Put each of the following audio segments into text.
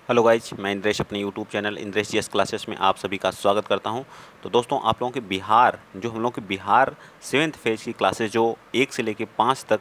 Hello guys, मैं इंद्रेश अपने YouTube channel Indresh GS classes में आप सभी का स्वागत करता हूं। तो दोस्तों, आप लोगों के बिहार जो हम लोग के बिहार 7th फेज की क्लासेस जो 1 से लेकर 5 तक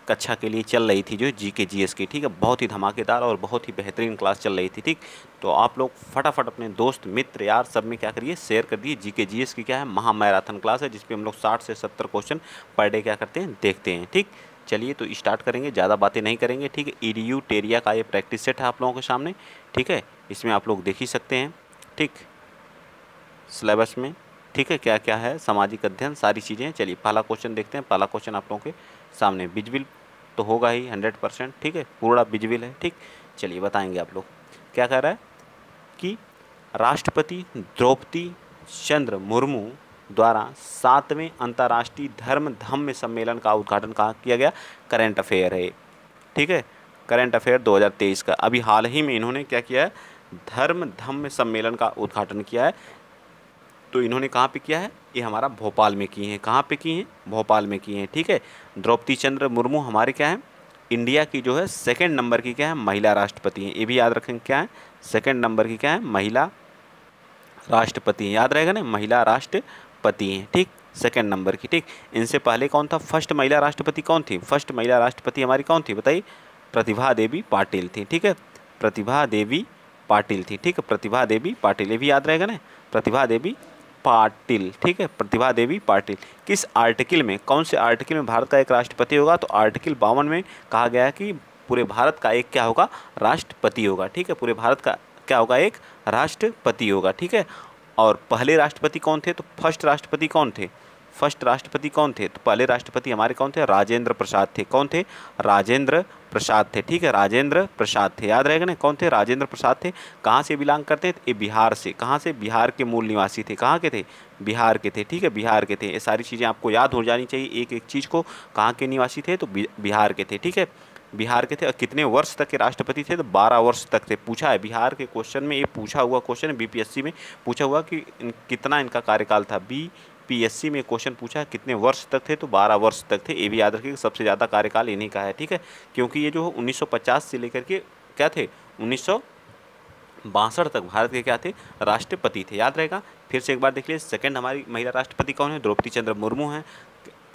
कक्षा के लिए चल रही थी, जो जीके जीएस की, ठीक है, बहुत ही धमाकेदार और बहुत ही बेहतरीन क्लास चल रही थी। ठीक, तो आप लोग फटाफट अपने दोस्त मित्र यार सब में क्या करिए, शेयर कर दिए। जीके जीएस की क्या है, महा मैराथन क्लास है जिसपे हम लोग 60 से 70 क्वेश्चन पर डे क्या करते हैं, देखते हैं। ठीक, चलिए तो स्टार्ट करेंगे, ज़्यादा बातें नहीं करेंगे। ठीक है, ईडीयू टेरिया का ये प्रैक्टिस सेट है आप लोगों के सामने। ठीक है, इसमें आप लोग देख ही सकते हैं। ठीक, सिलेबस में ठीक है क्या क्या है, सामाजिक अध्ययन, सारी चीज़ें। चलिए पहला क्वेश्चन देखते हैं। पहला क्वेश्चन आप लोगों के सामने विजुअल तो होगा ही 100%। ठीक है, पूरा विजुअल है। ठीक, चलिए बताएंगे आप लोग। क्या कह रहा है कि राष्ट्रपति द्रौपदी चंद्र मुर्मू द्वारा 7वें अंतर्राष्ट्रीय धर्म धम्म सम्मेलन का उद्घाटन कहाँ किया गया। करेंट अफेयर है, ठीक है, करेंट अफेयर 2023 का। अभी हाल ही में इन्होंने क्या किया है, धर्म धम्म सम्मेलन का उद्घाटन किया है। तो इन्होंने कहाँ पे किया है, ये हमारा भोपाल में किए हैं। कहाँ पे किए हैं, भोपाल में किए हैं। ठीक है, द्रौपदी चंद्र मुर्मू हमारे क्या है, इंडिया की जो है 2nd नंबर की क्या है, महिला राष्ट्रपति हैं। ये भी याद रखें, क्या है, 2nd नंबर की क्या है, महिला राष्ट्रपति हैं। याद रहेगा ना, महिला राष्ट्रपति हैं। ठीक, 2nd नंबर की। ठीक, इनसे पहले कौन था, फर्स्ट महिला राष्ट्रपति कौन थी, फर्स्ट महिला राष्ट्रपति हमारी कौन थी बताइए, प्रतिभा देवी पाटिल थी। ठीक है, प्रतिभा देवी पाटिल थी। ठीक है, प्रतिभा देवी पाटिल, ये भी याद रहेगा ना, प्रतिभा देवी पाटिल। ठीक है, प्रतिभा देवी पाटिल। किस आर्टिकल में, कौन से आर्टिकल में भारत का एक राष्ट्रपति होगा, तो आर्टिकल 52 में कहा गया है कि पूरे भारत का एक क्या होगा, राष्ट्रपति होगा। ठीक है, पूरे भारत का क्या होगा, एक राष्ट्रपति होगा। ठीक है, और पहले राष्ट्रपति कौन थे, तो फर्स्ट राष्ट्रपति कौन थे, फर्स्ट राष्ट्रपति कौन थे, तो पहले राष्ट्रपति हमारे कौन थे, राजेंद्र प्रसाद थे। कौन थे, राजेंद्र प्रसाद थे। ठीक है, राजेंद्र प्रसाद थे, याद रहेगा ना, कौन थे, राजेंद्र प्रसाद थे। कहाँ से बिलोंग करते हैं, ये बिहार से। कहाँ से, बिहार के मूल निवासी थे। कहाँ के थे, बिहार के थे। ठीक है, बिहार के थे। ये सारी चीज़ें आपको याद हो जानी चाहिए, एक एक चीज़ को। कहाँ के निवासी थे, तो बिहार के थे। ठीक है, बिहार के थे। और कितने वर्ष तक के राष्ट्रपति थे, तो 12 वर्ष तक थे। पूछा है बिहार के क्वेश्चन में, ये पूछा हुआ क्वेश्चन है, बीपीएससी में पूछा हुआ कि कितना इनका कार्यकाल था। बीपीएससी में क्वेश्चन पूछा कितने वर्ष तक थे, तो 12 वर्ष तक थे। ये भी याद रखिए, सबसे ज़्यादा कार्यकाल इन्हीं का है। ठीक है, क्योंकि ये जो 1950 से लेकर के क्या थे, 1962 तक भारत के क्या थे, राष्ट्रपति थे। याद रहेगा, फिर से एक बार देख लीजिए। 2nd हमारी महिला राष्ट्रपति कौन है, द्रौपदी चंद्र मुर्मू हैं।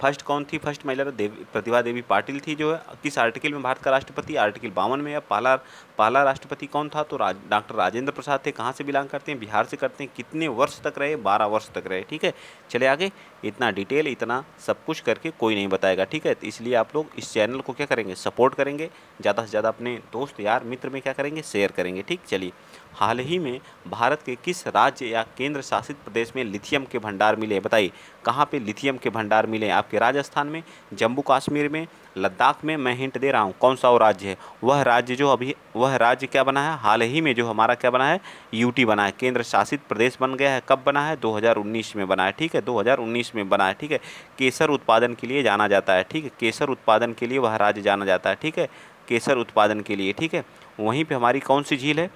फर्स्ट कौन थी, फर्स्ट महिला प्रतिभा देवी पाटिल थी, जो है किस आर्टिकल में भारत का राष्ट्रपति, आर्टिकल 52 में। पहला पहला राष्ट्रपति कौन था, तो डॉक्टर राजेंद्र प्रसाद थे। कहाँ से बिलोंग करते हैं, बिहार से करते हैं। कितने वर्ष तक रहे, 12 वर्ष तक रहे। ठीक है, चले आगे। इतना डिटेल, इतना सब कुछ करके कोई नहीं बताएगा। ठीक है, तो इसलिए आप लोग इस चैनल को क्या करेंगे, सपोर्ट करेंगे, ज़्यादा से ज़्यादा अपने दोस्त यार मित्र में क्या करेंगे, शेयर करेंगे। ठीक, चलिए। हाल ही में भारत के किस राज्य या केंद्र शासित प्रदेश में लिथियम के भंडार मिले, बताइए। कहाँ पे लिथियम के भंडार मिले, आपके राजस्थान में, जम्मू कश्मीर में, लद्दाख में। मैं हिंट दे रहा हूँ, कौन सा वो राज्य है, वह राज्य जो अभी, वह राज्य क्या बना है, हाल ही में जो हमारा क्या बना है, यूटी बना है, केंद्र शासित प्रदेश बन गया है। कब बना है, 2019 में बना है। ठीक है, 2019 में बना है। ठीक है, केसर उत्पादन के लिए जाना जाता है। ठीक है, केसर उत्पादन के लिए वह राज्य जाना जाता है। ठीक है, केसर उत्पादन के लिए। ठीक है, वहीं पे हमारी कौन सी झील है,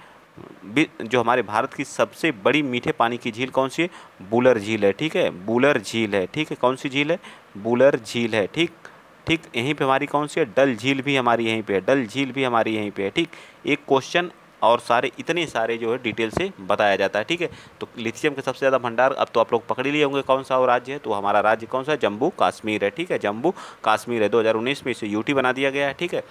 जो हमारे भारत की सबसे बड़ी मीठे पानी की झील कौन सी है, बूलर झील है। ठीक है, बूलर झील है। ठीक है, कौन सी झील है, बूलर झील है। ठीक, ठीक, यहीं पे हमारी कौन सी है, डल झील भी हमारी यहीं पे है, डल झील भी हमारी यहीं पे है। ठीक, एक क्वेश्चन और सारे इतने सारे जो है डिटेल से बताया जाता है। ठीक है, तो लिथियम के सबसे ज़्यादा भंडार अब तो आप लोग पकड़ ही लिए होंगे कौन सा वो राज्य है, तो हमारा राज्य कौन सा है, जम्मू कश्मीर है। ठीक है, जम्मू कश्मीर है। 2019 में इसे यूटी बना दिया गया है। ठीक है,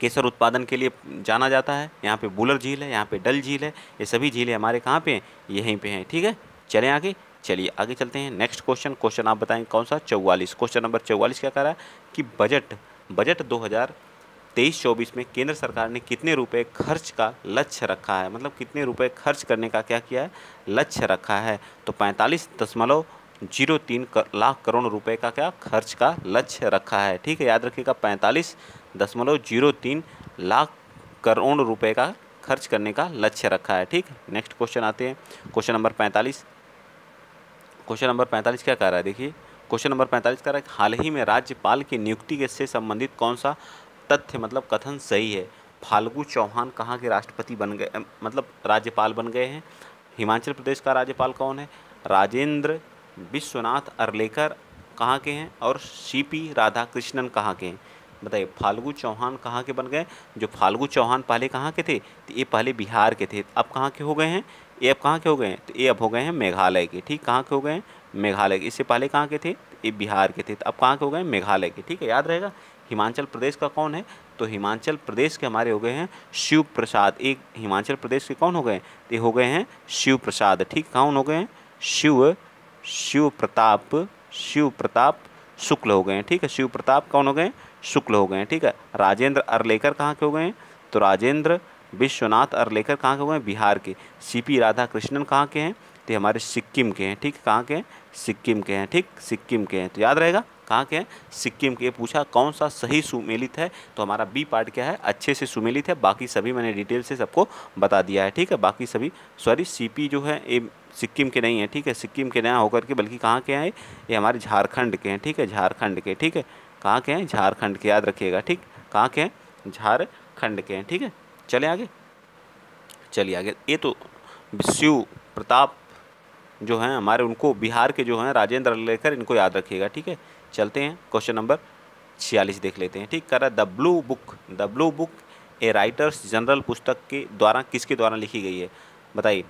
केसर उत्पादन के लिए जाना जाता है। यहाँ पे बूलर झील है, यहाँ पे डल झील है, ये सभी झीलें हमारे कहाँ पे हैं, यहीं पे हैं। ठीक है, चलें आगे। चलिए आगे चलते हैं। नेक्स्ट क्वेश्चन, क्वेश्चन आप बताएं कौन सा, 44, क्वेश्चन नंबर 44 क्या कह रहा है कि बजट 2023-24 में केंद्र सरकार ने कितने रुपए खर्च का लक्ष्य रखा है, मतलब कितने रुपए खर्च करने का क्या किया है, लक्ष्य रखा है। तो 45.03 लाख करोड़ रुपए का क्या खर्च का लक्ष्य रखा है। ठीक है, याद रखिएगा, 45.03 लाख करोड़ रुपए का खर्च करने का लक्ष्य रखा है। ठीक, नेक्स्ट क्वेश्चन आते हैं, क्वेश्चन नंबर 45। क्वेश्चन नंबर 45 क्या कह रहा है, देखिए। क्वेश्चन नंबर 45 कह रहा है हाल ही में राज्यपाल की नियुक्ति के से संबंधित कौन सा तथ्य, मतलब कथन सही है। फाल्गु चौहान कहाँ के राष्ट्रपति बन गए, मतलब राज्यपाल बन गए हैं। हिमाचल प्रदेश का राज्यपाल कौन है, राजेंद्र विश्वनाथ अर्लेकर कहाँ के हैं, और सीपी राधाकृष्णन कहाँ के हैं। बताइए फाल्गु चौहान कहाँ के बन गए? जो फाल्गु चौहान पहले कहाँ के थे? तो ये पहले बिहार के थे, अब कहाँ के हो गए हैं? ये अब कहाँ के हो गए हैं? तो ये अब हो गए हैं मेघालय के। ठीक, कहाँ के हो गए हैं? मेघालय के। इससे पहले कहाँ के थे? ये बिहार के थे, तो अब कहाँ के हो गए हैं? मेघालय के। ठीक है, याद रहेगा। हिमाचल प्रदेश का कौन है? तो हिमाचल प्रदेश के हमारे हो गए हैं शिव प्रसाद। एक हिमाचल प्रदेश के कौन हो गए? तो ये हो गए हैं शिव प्रसाद। ठीक, कौन हो गए हैं? शिव प्रताप शुक्ल हो गए हैं। ठीक है, शिव प्रताप कौन हो गए? शुक्ल हो गए हैं। ठीक है, राजेंद्र अरलेकर कहाँ के हो गए हैं? तो राजेंद्र विश्वनाथ अरलेकर कहाँ के हो गए? बिहार के। सीपी राधाकृष्णन कहाँ के हैं? तो हमारे सिक्किम के हैं। ठीक, कहाँ के हैं? सिक्किम के हैं। ठीक, सिक्किम के हैं, तो याद रहेगा कहाँ के हैं? सिक्किम के। पूछा कौन सा सही सुमेलित है, तो हमारा बी पार्ट क्या है? अच्छे से सुमेलित है। बाकी सभी मैंने डिटेल से सबको बता दिया है। ठीक है, बाकी सभी सॉरी सीपी जो है ये सिक्किम के नहीं है। ठीक है, सिक्किम के ना होकर के बल्कि कहाँ के हैं? ये हमारे झारखंड के हैं। ठीक है, झारखंड के। ठीक है, कहाँ के हैं? झारखंड के, याद रखिएगा। ठीक, कहाँ के हैं? झारखंड के हैं। ठीक है, चले आगे, चलिए आगे। ये तो शिव प्रताप जो हैं हमारे, उनको बिहार के जो हैं राजेंद्र अरलेकर, इनको याद रखिएगा। ठीक है, चलते हैं क्वेश्चन नंबर 46 देख लेते हैं। ठीक, कर रहा the blue book A writers general पुस्तक के द्वारा किसके द्वारा लिखी गई है? बताइए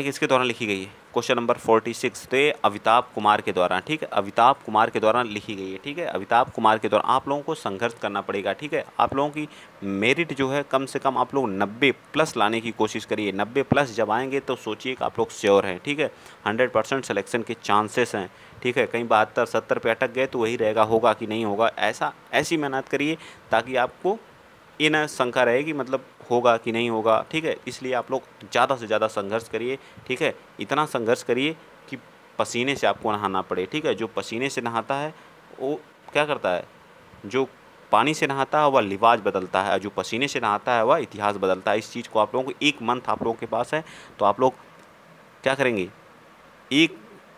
किसके द्वारा लिखी गई है? क्वेश्चन नंबर 46, तो ये अमिताभ कुमार के द्वारा। ठीक है, अमिताभ कुमार के द्वारा लिखी गई है। ठीक है, अमिताभ कुमार के द्वारा। आप लोगों को संघर्ष करना पड़ेगा। ठीक है, आप लोगों की मेरिट जो है कम से कम आप लोग 90 प्लस लाने की कोशिश करिए। 90 प्लस जब आएंगे तो सोचिए कि आप लोग श्योर हैं। ठीक है, 100% सिलेक्शन के चांसेस हैं। ठीक है, कहीं 72 70 पे अटक गए तो वही रहेगा, होगा कि नहीं होगा। ऐसी मेहनत करिए ताकि आपको ये ना शंका रहे कि मतलब होगा कि नहीं होगा। ठीक है, इसलिए आप लोग ज़्यादा से ज़्यादा संघर्ष करिए। ठीक है, इतना संघर्ष करिए कि पसीने से आपको नहाना पड़े। ठीक है, जो पसीने से नहाता है वो क्या करता है? जो पानी से नहाता है वह लिवाज बदलता है, और जो पसीने से नहाता है वह इतिहास बदलता है। इस चीज़ को आप लोगों को, 1 मंथ आप लोगों के पास है, तो आप लोग क्या करेंगे?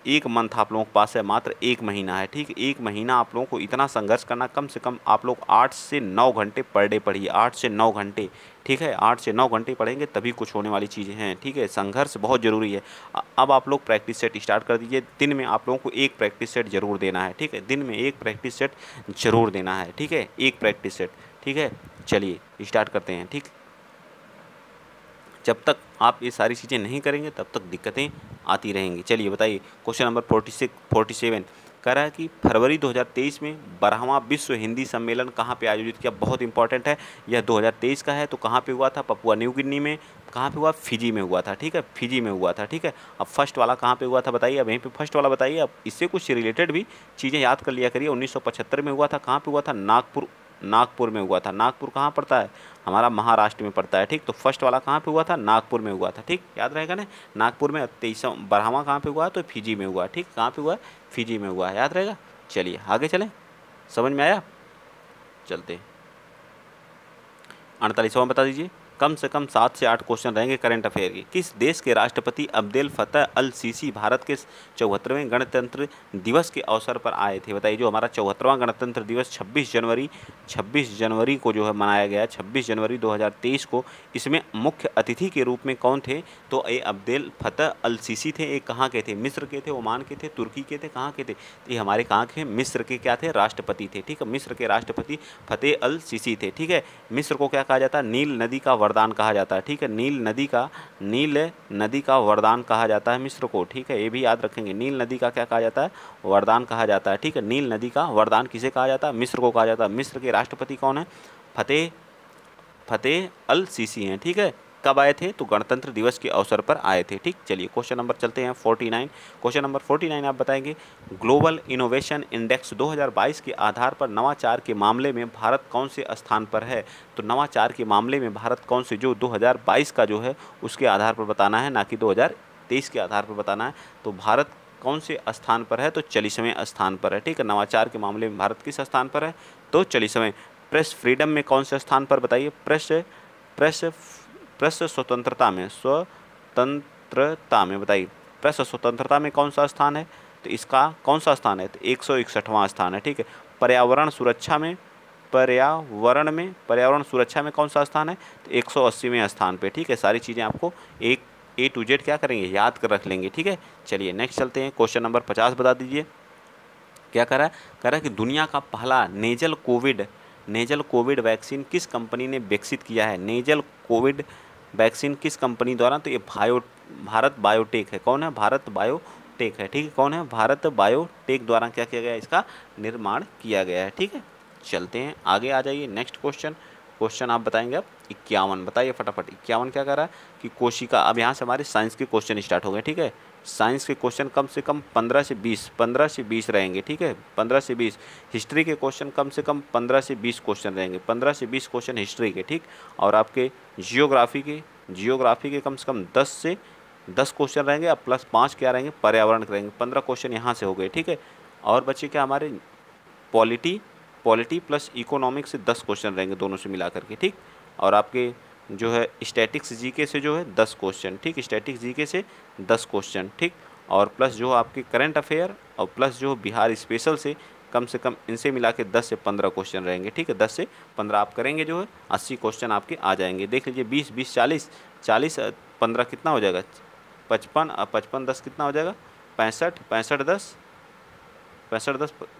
एक मंथ आप लोगों के पास है, मात्र 1 महीना है। ठीक, 1 महीना आप लोगों को इतना संघर्ष करना। कम से कम आप लोग 8 से 9 घंटे पर डे पढ़िए, 8 से 9 घंटे। ठीक है, 8 से 9 घंटे पढ़ेंगे तभी कुछ होने वाली चीज़ें हैं। ठीक है, संघर्ष बहुत ज़रूरी है। अब आप लोग प्रैक्टिस सेट स्टार्ट कर दीजिए। दिन में आप लोगों को 1 प्रैक्टिस सेट जरूर देना है। ठीक है, दिन में 1 प्रैक्टिस सेट जरूर देना है। ठीक है, 1 प्रैक्टिस सेट। ठीक है, चलिए स्टार्ट करते हैं। ठीक, जब तक आप ये सारी चीज़ें नहीं करेंगे तब तक दिक्कतें आती रहेंगी। चलिए बताइए, क्वेश्चन नंबर 47 कह रहा है कि फरवरी 2023 में 12वां विश्व हिंदी सम्मेलन कहाँ पे आयोजित किया? बहुत इंपॉर्टेंट है, यह 2023 का है। तो कहाँ पे हुआ था? पपुआ न्यू गिनी में। कहाँ पे हुआ? फिजी में हुआ था। ठीक है, फिजी में हुआ था। ठीक है, अब फर्स्ट वाला कहाँ पे हुआ था बताइए? अब यहीं पे फर्स्ट वाला बताइए। अब इससे कुछ रिलेटेड भी चीज़ें याद कर लिया करिए। 1975 में हुआ था। कहाँ पे हुआ था? नागपुर में हुआ था। नागपुर कहाँ पड़ता है? हमारा महाराष्ट्र में पड़ता है। ठीक, तो फर्स्ट वाला कहाँ पे हुआ था? नागपुर में हुआ था। ठीक, याद रहेगा ना, नागपुर में। 12वां कहाँ पे हुआ? तो फिजी में हुआ। ठीक, कहाँ पे हुआ? फिजी में हुआ, याद रहेगा। चलिए आगे चलें, समझ में आया? चलते 48वां बता दीजिए। कम से कम 7 से 8 क्वेश्चन रहेंगे करंट अफेयर के। किस देश के राष्ट्रपति अब्देल फतह अल सीसी भारत के 74वें गणतंत्र दिवस के अवसर पर आए थे? बताइए, जो हमारा 74वां गणतंत्र दिवस 26 जनवरी को जो है मनाया गया, 26 जनवरी 2023 को, इसमें मुख्य अतिथि के रूप में कौन थे? तो ये अब्देल फतह अल सीसी थे। ये कहाँ के थे? मिस्र के थे, ओमान के थे, तुर्की के थे, कहाँ के थे? तो ये हमारे कहाँ के? मिस्र के क्या थे? राष्ट्रपति थे। ठीक है, मिस्र के राष्ट्रपति फतेह अल सीसी थे। ठीक है, मिस्र को क्या कहा जाता है? नील नदी का वरदान कहा जाता है। ठीक है, नील नदी का वरदान कहा जाता है मिस्र को। ठीक है, ये भी याद रखेंगे। नील नदी का क्या कहा जाता है? वरदान कहा जाता है। ठीक है, नील नदी का वरदान किसे कहा जाता है? मिस्र को कहा जाता है। मिस्र के राष्ट्रपति कौन है? फतेह अल सीसी हैं। ठीक है, कब आए थे? तो गणतंत्र दिवस के अवसर पर आए थे। ठीक, चलिए क्वेश्चन नंबर चलते हैं 49। क्वेश्चन नंबर 49 आप बताएंगे, ग्लोबल इनोवेशन इंडेक्स 2022 के आधार पर नवाचार के मामले में भारत कौन से स्थान पर है? तो नवाचार के मामले में भारत कौन से, जो 2022 का जो है उसके आधार पर बताना है, ना कि 2023 के आधार पर बताना है। तो भारत कौन से स्थान पर है? तो 40वें स्थान पर है। ठीक है, नवाचार के मामले में भारत किस स्थान पर है? तो 40वें। प्रेस फ्रीडम में कौन से स्थान पर बताइए? प्रेस स्वतंत्रता में बताइए, प्रेस स्वतंत्रता में कौन सा स्थान है? तो इसका कौन सा स्थान है? तो 161वां स्थान है। ठीक है, पर्यावरण सुरक्षा में कौन सा स्थान है? तो 180वें स्थान पे। ठीक है, सारी चीज़ें आपको एक A to Z क्या करेंगे? याद कर रख लेंगे। ठीक है, चलिए नेक्स्ट चलते हैं। क्वेश्चन नंबर 50 बता दीजिए। क्या करा है, कह रहा है कि दुनिया का पहला नेजल कोविड वैक्सीन किस कंपनी ने विकसित किया है। नेजल कोविड वैक्सीन किस कंपनी द्वारा, तो ये भारत बायोटेक है। कौन है, भारत बायोटेक है, ठीक है। कौन है, भारत बायोटेक द्वारा क्या किया गया है, इसका निर्माण किया गया है, ठीक है। चलते हैं आगे, आ जाइए नेक्स्ट क्वेश्चन आप बताएंगे अब 51। बताइए फटाफट 51 क्या कर रहा है कि कोशिका। अब यहाँ से हमारे साइंस के क्वेश्चन स्टार्ट हो गए, ठीक है। साइंस के क्वेश्चन कम से कम 15 से 20 रहेंगे, ठीक है। 15 से 20। हिस्ट्री के क्वेश्चन कम से कम 15 से 20 क्वेश्चन रहेंगे, 15 से 20 क्वेश्चन हिस्ट्री के, ठीक। और आपके जियोग्राफी के कम से कम 10 क्वेश्चन रहेंगे। अब प्लस 5 क्या रहेंगे, पर्यावरण के रहेंगे। 15 क्वेश्चन यहाँ से हो गए, ठीक है। और बच्चे क्या हमारे पॉलिटी प्लस इकोनॉमिक्स से 10 क्वेश्चन रहेंगे दोनों से मिला करके, ठीक। और आपके जो है स्टैटिक्स जीके से जो है 10 क्वेश्चन, ठीक। स्टैटिक्स जीके से 10 क्वेश्चन, ठीक। और प्लस जो आपके करंट अफेयर और प्लस जो बिहार स्पेशल से कम इनसे मिला के 10 से 15 क्वेश्चन रहेंगे, ठीक है। 10 से 15 आप करेंगे जो है 80 क्वेश्चन आपके आ जाएंगे। देख लीजिए 20 40 15 कितना हो जाएगा, 55 55 10 कितना हो जाएगा, 65 10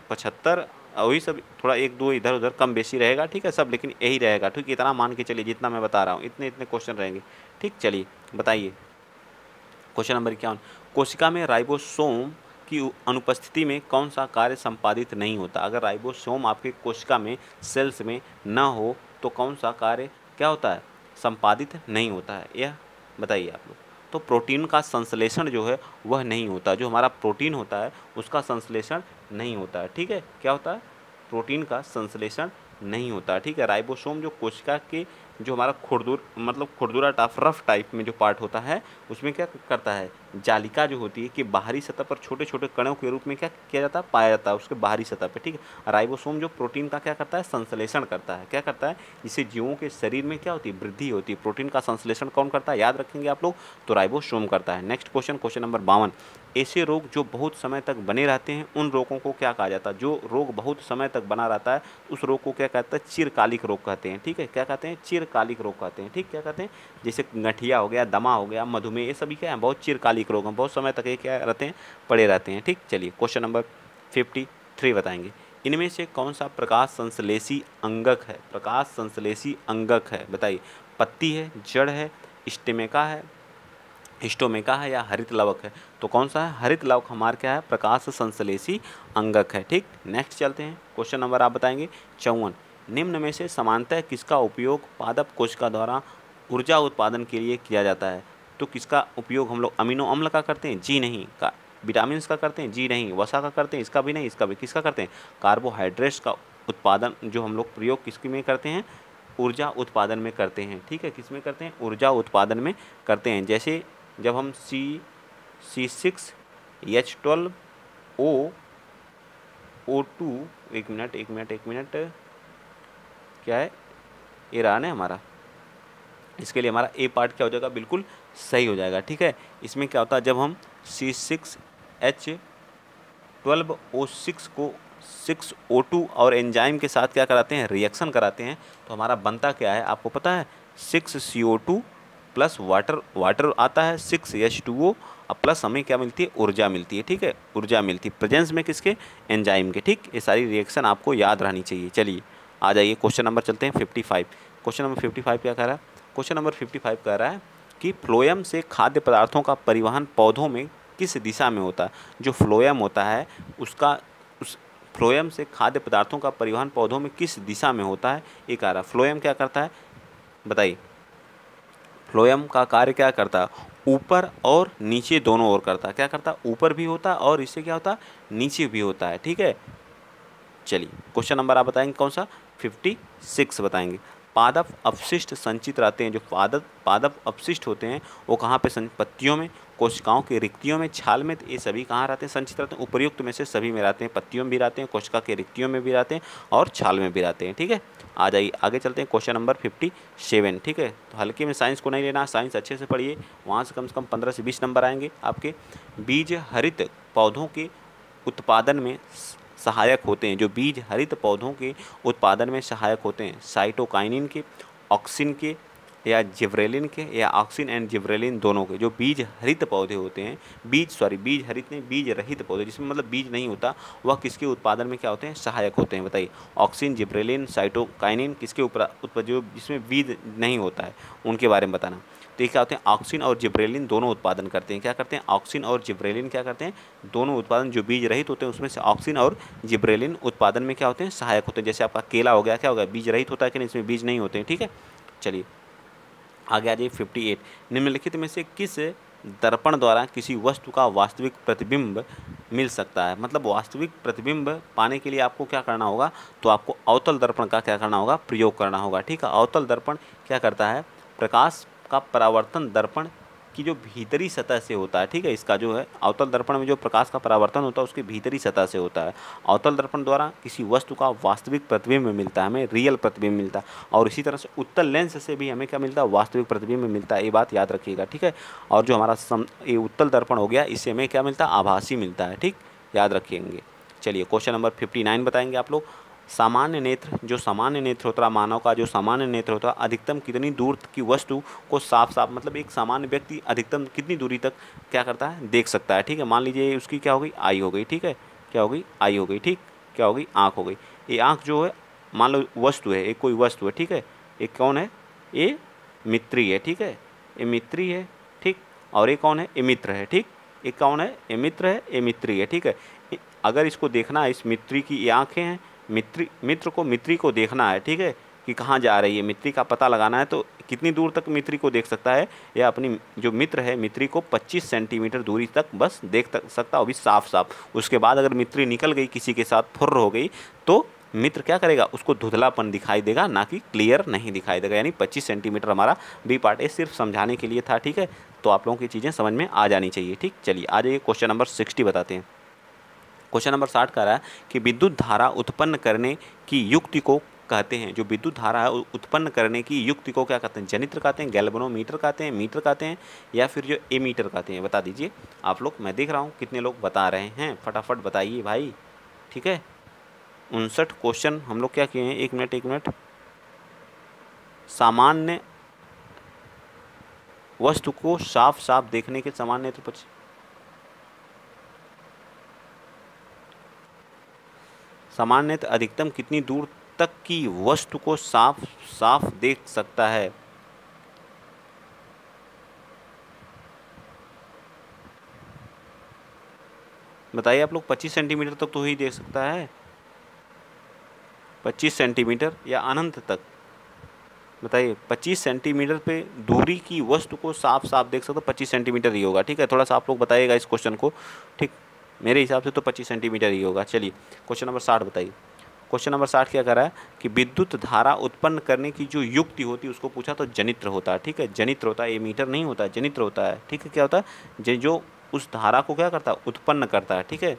75। वही सब थोड़ा 1-2 इधर उधर कम बेसी रहेगा, ठीक है सब, लेकिन यही रहेगा, ठीक। इतना मान के चलिए जितना मैं बता रहा हूँ, इतने क्वेश्चन रहेंगे, ठीक। चलिए बताइए क्वेश्चन नंबर 51। कोशिका में राइबोसोम की अनुपस्थिति में कौन सा कार्य संपादित नहीं होता। अगर राइबोसोम आपके कोशिका में सेल्स में न हो तो कौन सा कार्य क्या होता है, संपादित नहीं होता है, यह बताइए आप लोग। तो प्रोटीन का संश्लेषण जो है वह नहीं होता। जो हमारा प्रोटीन होता है उसका संश्लेषण नहीं होता है, ठीक है। क्या होता है, प्रोटीन का संश्लेषण नहीं होता, ठीक है। राइबोसोम जो कोशिका के जो हमारा खुरदुरा रफ टाइप में जो पार्ट होता है उसमें क्या करता है, जालिका जो होती है कि बाहरी सतह पर छोटे छोटे कणों के रूप में क्या किया जाता है, पाया जाता है उसके बाहरी सतह पर, ठीक है। राइबोसोम जो प्रोटीन का क्या करता है, संश्लेषण करता है। क्या करता है, इससे जीवों के शरीर में क्या होती है, वृद्धि होती है। प्रोटीन का संश्लेषण कौन करता है, याद रखेंगे आप लोग, तो राइबोसोम करता है। Next question number 52। ऐसे रोग जो बहुत समय तक बने रहते हैं उन रोगों को क्या कहा जाता है। जो रोग बहुत समय तक बना रहता है उस रोग को क्या कहते हैं, चिरकालिक रोग कहते हैं, ठीक है। क्या कहते हैं, चिरकालिक रोग कहते हैं, ठीक। क्या कहते हैं, जैसे गठिया हो गया, दमा हो गया, मधुमेह, ये सभी क्या है, बहुत चिरकालिक रोग हैं, बहुत समय तक ये क्या रहते हैं, पड़े रहते हैं, ठीक। चलिए क्वेश्चन नंबर 53 बताएंगे। इनमें से कौन सा प्रकाश संश्लेषी अंगक है, प्रकाश संश्लेषी अंगक है, बताइए। पत्ती है, जड़ है, हिस्टोमेका है या हरित लवक है। तो कौन सा है, हरित लवक हमारा क्या है, प्रकाश संश्लेषी अंगक है, ठीक। नेक्स्ट चलते हैं, क्वेश्चन नंबर आप बताएंगे 54। निम्न में से समानतः किसका उपयोग पादप कोशिका द्वारा ऊर्जा उत्पादन के लिए किया जाता है। तो किसका उपयोग हम लोग अमीनो अम्ल का करते हैं, जी नहीं। का विटामिन का करते हैं, जी नहीं। वसा का करते हैं, इसका भी नहीं। इसका भी किसका करते हैं, कार्बोहाइड्रेट्स का उत्पादन जो हम लोग प्रयोग किसकी में करते हैं, ऊर्जा उत्पादन में करते हैं, ठीक है। किस में करते हैं, ऊर्जा उत्पादन में करते हैं। जैसे जब हम C6H12O2 एक मिनट क्या है, ये रहा ना हमारा, इसके लिए हमारा ए पार्ट क्या हो जाएगा, बिल्कुल सही हो जाएगा, ठीक है। इसमें क्या होता है, जब हम C6H12O6 को 6O2 और एंजाइम के साथ क्या कराते हैं, रिएक्शन कराते हैं, तो हमारा बनता क्या है आपको पता है, 6CO2 प्लस वाटर आता है 6H2O और प्लस हमें क्या मिलती है, ऊर्जा मिलती है, ठीक है। ऊर्जा मिलती है प्रेजेंस में किसके, एंजाइम के, ठीक। ये सारी रिएक्शन आपको याद रहनी चाहिए। चलिए आ जाइए क्वेश्चन नंबर चलते हैं 55। क्वेश्चन नंबर 55 क्या कह रहा है, क्वेश्चन नंबर 55 कह रहा है कि फ्लोएम से खाद्य पदार्थों का परिवहन पौधों में किस दिशा में होता है। जो फ्लोएम होता है उस फ्लोएम से खाद्य पदार्थों का परिवहन पौधों में किस दिशा में होता है, ये कह रहा है। फ्लोएम क्या करता है बताइए, फ्लोएम का कार्य क्या करता है, ऊपर और नीचे दोनों ओर करता है। क्या करता है, ऊपर भी होता है और इससे क्या होता है, नीचे भी होता है, ठीक है। चलिए क्वेश्चन नंबर आप बताएंगे कौन सा, 56 बताएंगे। पादप अपशिष्ट संचित रहते हैं। जो पादप अपशिष्ट होते हैं वो कहाँ पे, पत्तियों में, कोशिकाओं की रिक्तियों में, छाल में, ये सभी कहाँ रहते हैं, संचित रहते हैं। उपर्युक्त में से सभी में रहते हैं, पत्तियों में भी रहते हैं, कोशिका के रिक्तियों में भी रहते हैं और छाल में भी रहते हैं, ठीक है। आ जाइए आगे चलते हैं, क्वेश्चन नंबर 57, ठीक है। तो हल्के में साइंस को नहीं लेना, साइंस अच्छे से पढ़िए, वहाँ से कम 15 से 20 नंबर आएंगे आपके। बीज हरित पौधों के उत्पादन में सहायक होते हैं। जो बीज हरित पौधों के उत्पादन में सहायक होते हैं, साइटोकाइनिन के, ऑक्सिन के या जिब्रेलिन के या ऑक्सिन एंड जिब्रेलिन दोनों के, जो बीज हरित पौधे होते हैं, बीज हरित नहीं, बीज रहित पौधे जिसमें मतलब बीज नहीं होता, वह किसके उत्पादन में क्या होते हैं, सहायक होते हैं। बताइए, ऑक्सिन, जिब्रेलिन, साइटोकाइनिन किसके ऊपर जो जिसमें बीज नहीं होता है उनके बारे में बताना। तो ये क्या होते हैं, ऑक्सिन और जिब्रेलिन दोनों उत्पादन करते हैं। क्या करते हैं, ऑक्सिन और जिब्रेलिन क्या करते हैं, दोनों उत्पादन, जो बीज रहित होते हैं उसमें से ऑक्सिन और जिब्रेलिन उत्पादन में क्या होते हैं, सहायक होते हैं। जैसे आपका केला हो गया, क्या होगा, बीज रहित होता है कि नहीं, इसमें बीज नहीं होते हैं। ठीक है, चलिए आगे आ जाइए 58। निम्नलिखित में से किस दर्पण द्वारा किसी वस्तु का वास्तविक प्रतिबिंब मिल सकता है। मतलब वास्तविक प्रतिबिंब पाने के लिए आपको क्या करना होगा, तो आपको अवतल दर्पण का क्या करना होगा, प्रयोग करना होगा। ठीक है, अवतल दर्पण क्या करता है, प्रकाश का परावर्तन दर्पण की जो भीतरी सतह से होता है। ठीक है, इसका जो है अवतल दर्पण में जो प्रकाश का परावर्तन होता है उसकी भीतरी सतह से होता है। अवतल दर्पण द्वारा किसी वस्तु का वास्तविक प्रतिबिंब मिलता है, हमें रियल प्रतिबिंब मिलता है। और इसी तरह से उत्तल लेंस से भी हमें क्या मिलता है, वास्तविक प्रतिबिंब मिलता है। ये बात याद रखिएगा। ठीक है, और जो हमारा ये उत्तल दर्पण हो गया, इससे हमें क्या मिलता है, आभासी मिलता है। ठीक, याद रखिएंगे। चलिए क्वेश्चन नंबर 59 बताएंगे आप लोग। सामान्य नेत्र, जो सामान्य नेत्र होता है मानव का, जो सामान्य नेत्र होता है, अधिकतम कितनी दूर की वस्तु को साफ साफ, मतलब एक सामान्य व्यक्ति अधिकतम कितनी दूरी तक क्या करता है, देख सकता है। ठीक है, मान लीजिए उसकी क्या हो गई, आई हो गई। ठीक है, क्या हो गई, आई हो गई। ठीक, क्या हो गई, आँख हो गई। ये आँख जो है मान लो वस्तु है, एक कोई वस्तु है। ठीक है, एक कौन है, ये मित्री है। ठीक है, ये मित्री है। ठीक, और ये कौन है, ये मित्र है। ठीक, ये कौन है, ये मित्र है, ये मित्री है। ठीक है, अगर इसको देखना है, इस मित्री की ये आँखें हैं, मित्री को देखना है। ठीक है, कि कहाँ जा रही है, मित्री का पता लगाना है, तो कितनी दूर तक मित्री को देख सकता है, या अपनी जो मित्र है मित्री को 25 सेंटीमीटर दूरी तक बस देख सकता है, वो भी साफ साफ। उसके बाद अगर मित्री निकल गई, किसी के साथ फुर्र हो गई, तो मित्र क्या करेगा, उसको धुंधलापन दिखाई देगा, ना कि क्लियर नहीं दिखाई देगा। यानी 25 सेंटीमीटर हमारा बी पार्ट है, सिर्फ समझाने के लिए था। ठीक है, तो आप लोगों की चीज़ें समझ में आ जानी चाहिए। ठीक, चलिए आ जाइए क्वेश्चन नंबर 60 बताते हैं। क्वेश्चन नंबर 60 कह रहा है कि विद्युत धारा उत्पन्न करने की युक्ति को कहते हैं, जो विद्युत धारा है उत्पन्न करने की युक्ति को क्या कहते हैं, जनित्र कहते हैं, गैल्वेनोमीटर कहते हैं, मीटर कहते हैं, या फिर जो एमीटर कहते हैं। बता दीजिए आप लोग, मैं देख रहा हूँ कितने लोग बता रहे हैं, फटाफट बताइए भाई। ठीक है, 59 क्वेश्चन हम लोग क्या किए हैं, एक मिनट। सामान्य वस्तु को साफ साफ देखने के सामान्य नेत्र, सामान्य नेत्र अधिकतम कितनी दूर तक की वस्तु को साफ साफ देख सकता है। बताइए आप लोग, 25 सेंटीमीटर तक तो ही देख सकता है, 25 सेंटीमीटर या अनंत तक। बताइए, 25 सेंटीमीटर पे दूरी की वस्तु को साफ साफ देख सकते हो, 25 सेंटीमीटर ही होगा। ठीक है, थोड़ा सा आप लोग बताइएगा इस क्वेश्चन को। ठीक, मेरे हिसाब से तो 25 सेंटीमीटर ही होगा। चलिए क्वेश्चन नंबर 60 बताइए। क्वेश्चन नंबर 60 क्या कर रहा है कि विद्युत धारा उत्पन्न करने की जो युक्ति होती है उसको पूछा, तो जनित्र होता है। ठीक है, जनित्र होता है, ये मीटर नहीं होता है, जनित्र होता है। ठीक है, क्या होता है, जो उस धारा को क्या करता है, उत्पन्न करता है। ठीक है,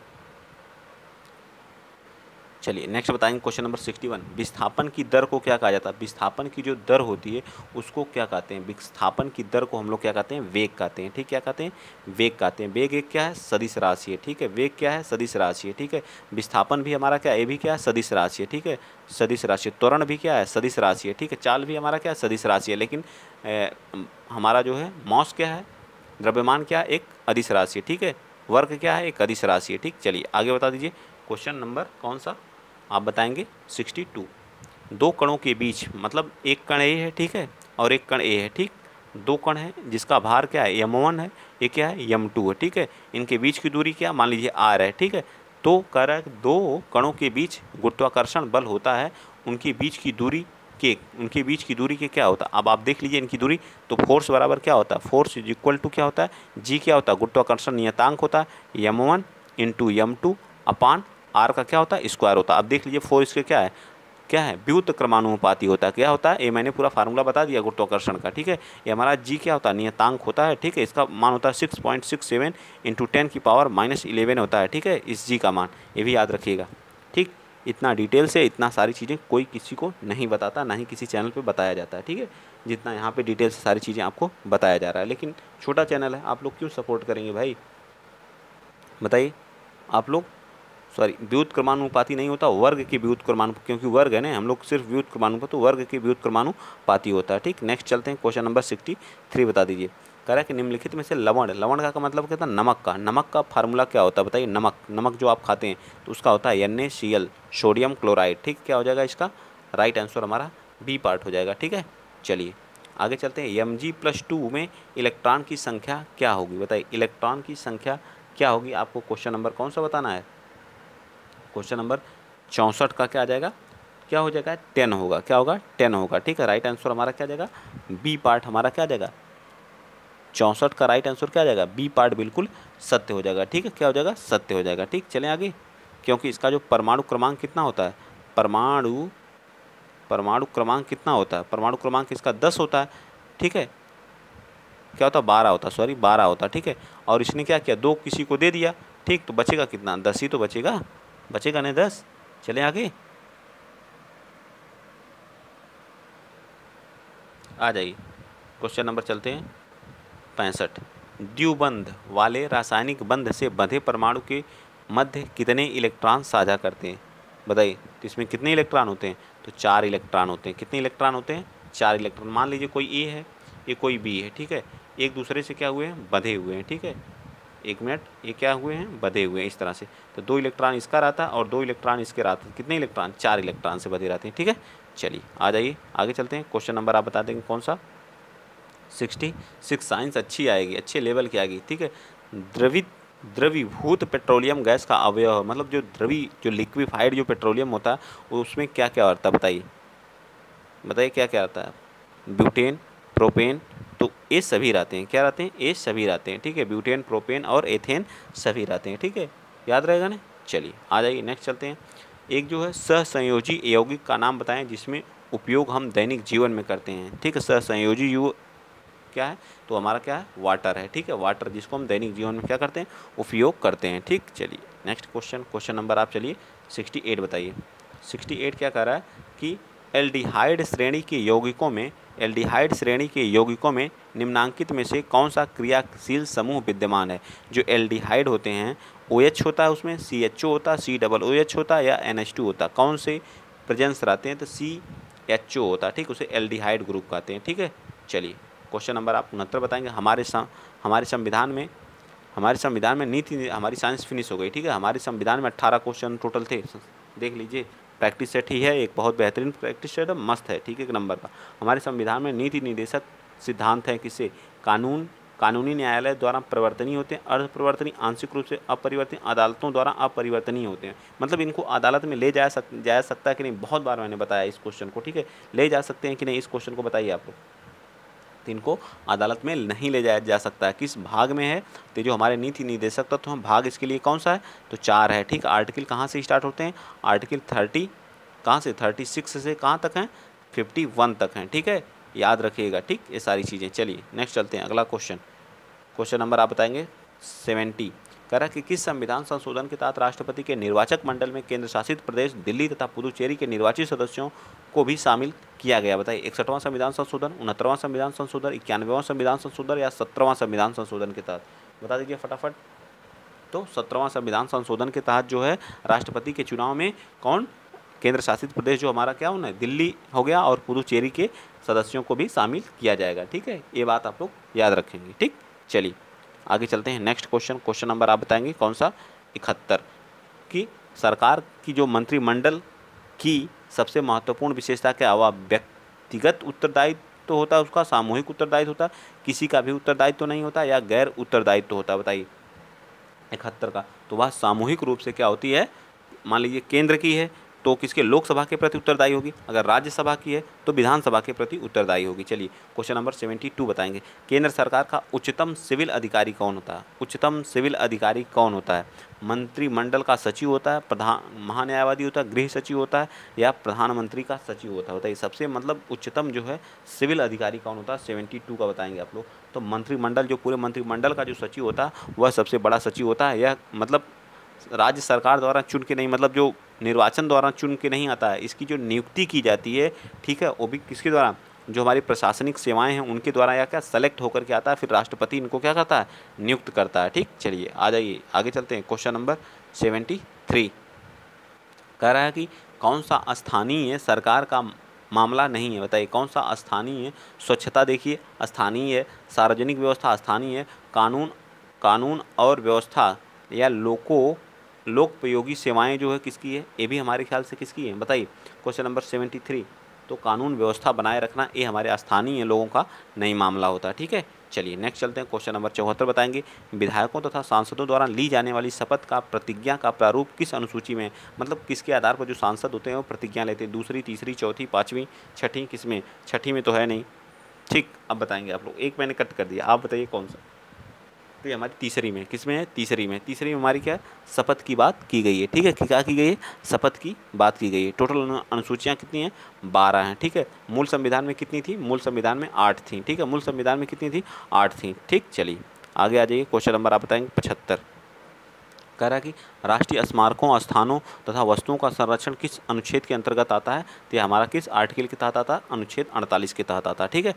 चलिए नेक्स्ट बताएंगे क्वेश्चन नंबर 61। विस्थापन की दर को क्या कहा जाता है, विस्थापन की जो दर होती है उसको क्या कहते हैं, विस्थापन की दर को हम लोग क्या कहते हैं, वेग कहते हैं। ठीक, क्या कहते हैं, वेग कहते हैं। वेग एक क्या है, सदिश राशि है। ठीक है, वेग क्या है, सदिश राशि है। ठीक है, विस्थापन भी हमारा क्या है, ये भी क्या है, सदिश राशि है। ठीक है, सदिश राशि। त्वरण भी क्या है, सदिश राशि है। ठीक है, चाल भी हमारा क्या है, सदिश राशि है। लेकिन हमारा जो है मॉस क्या है, द्रव्यमान क्या है, एक अदिश राशि है। ठीक है, वर्ग क्या है, एक अदिश राशि है। ठीक, चलिए आगे बता दीजिए क्वेश्चन नंबर कौन सा आप बताएंगे, 62। दो कणों के बीच, मतलब एक कण ए है। ठीक है, और एक कण ए है। ठीक, दो कण है जिसका भार क्या है, m1 है, ये क्या है, m2 है। ठीक है, इनके बीच की दूरी क्या, मान लीजिए r है। ठीक है, तो कह रहा है दो कणों के बीच गुरुत्वाकर्षण बल होता है, उनके बीच की दूरी के क्या होता है। अब आप देख लीजिए इनकी दूरी, तो फोर्स बराबर क्या होता है, फोर्स इज इक्वल टू क्या होता है, जी क्या होता है, गुरुत्वाकर्षण नियतांक होता है, m1 into m2 upon R का क्या होता है, स्क्वायर होता है। अब देख लीजिए फोर्स के क्या है, व्युत्क्रमानुपाती क्रमानुपाती होता है। क्या होता है, ये मैंने पूरा फार्मूला बता दिया गुरुत्वाकर्षण का। ठीक है, ये हमारा जी क्या होता है, नियतांक होता है। ठीक है, इसका मान होता है 6.67 इंटू 10 की पावर -11 होता है। ठीक है, इस जी का मान, ये भी याद रखिएगा। ठीक, इतना डिटेल से इतना सारी चीज़ें कोई किसी को नहीं बताता, ना ही किसी चैनल पर बताया जाता है। ठीक है, जितना यहाँ पर डिटेल से सारी चीज़ें आपको बताया जा रहा है। लेकिन छोटा चैनल है, आप लोग क्यों सपोर्ट करेंगे भाई, बताइए। आप लोग सॉरी व्युत्क्रमानुपाती नहीं होता, वर्ग के व्युत्क्रमानुपाती, क्योंकि वर्ग है ना, हम लोग सिर्फ व्युत्क्रमानुपाती, तो वर्ग के व्युत्क्रमानुपाती होता है। ठीक, नेक्स्ट चलते हैं, क्वेश्चन नंबर 63 बता दीजिए। कह रहा है कि निम्नलिखित में से लवण, लवण का मतलब क्या था, नमक का, नमक का फार्मूला क्या होता है बताइए। नमक, नमक जो आप खाते हैं तो उसका होता है NaCl, सोडियम क्लोराइड। ठीक, क्या हो जाएगा इसका राइट आंसर हमारा बी पार्ट हो जाएगा। ठीक है, चलिए आगे चलते हैं। Mg+2 में इलेक्ट्रॉन की संख्या क्या होगी बताइए, इलेक्ट्रॉन की संख्या क्या होगी। आपको क्वेश्चन नंबर कौन सा बताना है, क्वेश्चन नंबर 64 का क्या आ जाएगा, क्या हो जाएगा 10 होगा, क्या होगा 10 होगा। ठीक है, राइट आंसर हमारा क्या आ जाएगा, बी पार्ट हमारा क्या आ जाएगा, 64 का राइट आंसर क्या आ जाएगा, बी पार्ट बिल्कुल सत्य हो जाएगा। ठीक है, क्या हो जाएगा, सत्य हो जाएगा। ठीक, चलें आगे, क्योंकि इसका जो परमाणु क्रमांक कितना होता है, परमाणु क्रमांक कितना होता है, परमाणु क्रमांक इसका 10 होता है। ठीक है, क्या होता है 12 होता, सॉरी 12 होता। ठीक है, और इसने क्या किया, 2 किसी को दे दिया। ठीक, तो बचेगा कितना, 10 ही तो बचेगा, बचेगा नहीं 10। चलें आगे, आ जाइए क्वेश्चन नंबर चलते हैं 65। द्विबंध वाले रासायनिक बंध से बंधे परमाणु के मध्य कितने इलेक्ट्रॉन साझा करते हैं बताइए। तो इसमें कितने इलेक्ट्रॉन होते हैं, तो 4 इलेक्ट्रॉन होते हैं। कितने इलेक्ट्रॉन होते हैं, 4 इलेक्ट्रॉन। मान लीजिए कोई ए है, ये कोई बी है। ठीक है, एक दूसरे से क्या हुए हैं, बंधे हुए हैं। ठीक है, एक मिनट, ये क्या हुए हैं, बंधे हुए हैं इस तरह से। तो 2 इलेक्ट्रॉन इसका रहता है और 2 इलेक्ट्रॉन इसके रहते हैं। कितने इलेक्ट्रॉन, 4 इलेक्ट्रॉन से बंधे रहते हैं। ठीक है, चलिए आ जाइए आगे चलते हैं। क्वेश्चन नंबर आप बता देंगे कौन सा, 66। साइंस अच्छी आएगी, अच्छे लेवल की आएगी। ठीक है, द्रवीभूत पेट्रोलियम गैस का अवयव, मतलब जो लिक्विफाइड जो पेट्रोलियम होता है वो उसमें क्या क्या होता है बताइए, बताइए क्या क्या आता है, ब्यूटेन, प्रोपेन, तो ये सभी रहते हैं। क्या रहते हैं, ये सभी रहते हैं। ठीक है, ब्यूटेन, प्रोपेन और एथेन सभी रहते हैं। ठीक है, याद रहेगा ना। चलिए आ जाइए नेक्स्ट चलते हैं। एक जो है सहसंयोजी यौगिक का नाम बताएं जिसमें उपयोग हम दैनिक जीवन में करते हैं। ठीक है, सहसंयोजी क्या है, तो हमारा क्या है, वाटर है। ठीक है, वाटर जिसको हम दैनिक जीवन में क्या करते हैं, उपयोग करते हैं। ठीक, चलिए नेक्स्ट क्वेश्चन, क्वेश्चन नंबर आप चलिए 68 बताइए। 68 क्या कह रहा है कि एल्डिहाइड श्रेणी के यौगिकों में निम्नांकित में से कौन सा क्रियाशील समूह विद्यमान है। जो एल्डिहाइड होते हैं OH होता है, उसमें CHO होता है, COOH होता है या NH2 होता है, कौन से प्रेजेंस रहते हैं, तो CHO होता है। ठीक, उसे एल्डिहाइड ग्रुप कहते हैं। ठीक है, चलिए क्वेश्चन नंबर आप 69 बताएंगे। हमारे संविधान में नीति, हमारी साइंस फिनिश हो गई। ठीक है, हमारे संविधान में 18 क्वेश्चन टोटल थे, देख लीजिए। प्रैक्टिस सेट ही है, एक बहुत बेहतरीन प्रैक्टिस सेट है, मस्त है। ठीक है, एक नंबर का। हमारे संविधान में नीति निर्देशक सिद्धांत है किससे, कानूनी न्यायालय द्वारा परिवर्तनीय होते हैं, अर्ध परिवर्तनीय, आंशिक रूप से अपरिवर्तनीय, अदालतों द्वारा अपरिवर्तनीय होते हैं। मतलब इनको अदालत में ले जा सकता है कि नहीं, बहुत बार मैंने बताया इस क्वेश्चन को। ठीक है, ले जा सकते हैं कि नहीं, इस क्वेश्चन को बताइए आप लोग। तो इनको अदालत में नहीं ले जाया जा सकता है। किस भाग में है, तो जो हमारे नीति निर्देशक तत्व हम भाग इसके लिए कौन सा है, तो 4 है। ठीक, आर्टिकल कहाँ से स्टार्ट होते हैं, आर्टिकल 30 कहाँ से, 36 से कहाँ तक हैं, 51 तक हैं। ठीक है, याद रखिएगा। ठीक, ये सारी चीज़ें। चलिए नेक्स्ट चलते हैं, अगला क्वेश्चन, क्वेश्चन नंबर आप बताएंगे 70। कह रहा है कि किस संविधान संशोधन के तहत राष्ट्रपति के निर्वाचक मंडल में केंद्र शासित प्रदेश दिल्ली तथा पुदुचेरी के निर्वाचित सदस्यों को भी शामिल किया गया बताइए। 61वां संविधान संशोधन, 69वां संविधान संशोधन, 91वां संविधान संशोधन या 17वां संविधान संशोधन के तहत, बता दीजिए फटाफट। तो 17वां संविधान संशोधन के तहत जो है राष्ट्रपति के चुनाव में कौन, केंद्र शासित प्रदेश जो हमारा क्या होना है, दिल्ली हो गया, और पुदुचेरी के सदस्यों को भी शामिल किया जाएगा। ठीक है, ये बात आप लोग याद रखेंगे। ठीक, चलिए आगे चलते हैं। नेक्स्ट क्वेश्चन, क्वेश्चन नंबर आप बताएंगे कौन सा, 71। कि सरकार की जो मंत्रिमंडल की सबसे महत्वपूर्ण विशेषता क्या हुआ, व्यक्तिगत उत्तरदायित्व तो होता है उसका, सामूहिक उत्तरदायित्व होता है, किसी का भी उत्तरदायित्व तो नहीं होता, या गैर उत्तरदायित्व होता है बताइए 71 का। तो वह सामूहिक रूप से क्या होती है, मान लीजिए केंद्र की है तो किसके, लोकसभा के प्रति उत्तरदायी होगी, अगर राज्यसभा की है तो विधानसभा के प्रति उत्तरदायी होगी। चलिए क्वेश्चन नंबर 72 बताएंगे। केंद्र सरकार का उच्चतम सिविल अधिकारी कौन होता है, उच्चतम सिविल अधिकारी कौन होता है, मंत्रिमंडल का सचिव होता है, प्रधान महान्यायवादी होता है, गृह सचिव होता है, या प्रधानमंत्री का सचिव होता है बताइए। सबसे मतलब उच्चतम जो है सिविल अधिकारी कौन होता है, 72 का बताएंगे आप लोग। तो मंत्रिमंडल, जो पूरे मंत्रिमंडल का जो सचिव होता है वह सबसे बड़ा सचिव होता है। यह मतलब राज्य सरकार द्वारा चुन के नहीं, मतलब जो निर्वाचन द्वारा चुन के नहीं आता है, इसकी जो नियुक्ति की जाती है, ठीक है, वो भी किसके द्वारा, जो हमारी प्रशासनिक सेवाएं हैं उनके द्वारा, या क्या सेलेक्ट होकर के आता है, फिर राष्ट्रपति इनको क्या करता है, नियुक्त करता है। ठीक, चलिए आ जाइए आगे चलते हैं। क्वेश्चन नंबर 3 कह रहा है कि कौन सा स्थानीय सरकार का मामला नहीं है, बताइए कौन सा स्थानीय। स्वच्छता देखिए स्थानीय है, सार्वजनिक व्यवस्था स्थानीय है, कानून और व्यवस्था या लोकोपयोगी सेवाएं जो है किसकी है, ये भी हमारे ख्याल से किसकी है, बताइए। क्वेश्चन नंबर 73 तो कानून व्यवस्था बनाए रखना ये हमारे स्थानीय लोगों का नहीं मामला होता है, ठीक है। चलिए नेक्स्ट चलते हैं। क्वेश्चन नंबर 74 बताएंगे विधायकों तथा सांसदों द्वारा ली जाने वाली शपथ का प्रतिज्ञा का प्रारूप किस अनुसूची में है, मतलब किसके आधार पर जो सांसद होते हैं वो प्रतिज्ञा लेते हैं, दूसरी, तीसरी, चौथी, पाँचवीं, छठी, किसमें, छठी में तो है नहीं, ठीक। अब बताएंगे आप लोग, एक मैंने कट कर दिया, आप बताइए कौन सा। तो ये हमारी तीसरी में, किसमें है, तीसरी में हमारी क्या है, शपथ की बात की गई है, ठीक है। क्या की गई है, शपथ की बात की गई है। टोटल अनुसूचियाँ कितनी हैं, 12 हैं, ठीक है। मूल संविधान में कितनी थी, मूल संविधान में 8 थी, ठीक है। मूल संविधान में कितनी थी, 8 थी, ठीक। चलिए आगे आ जाइए। क्वेश्चन नंबर आप बताएंगे 75 कह रहा है कि राष्ट्रीय स्मारकों, स्थानों तथा वस्तुओं का संरक्षण किस अनुच्छेद के अंतर्गत आता है, तो ये हमारा किस आर्टिकल के तहत आता है, अनुच्छेद 48 के तहत आता है, ठीक है।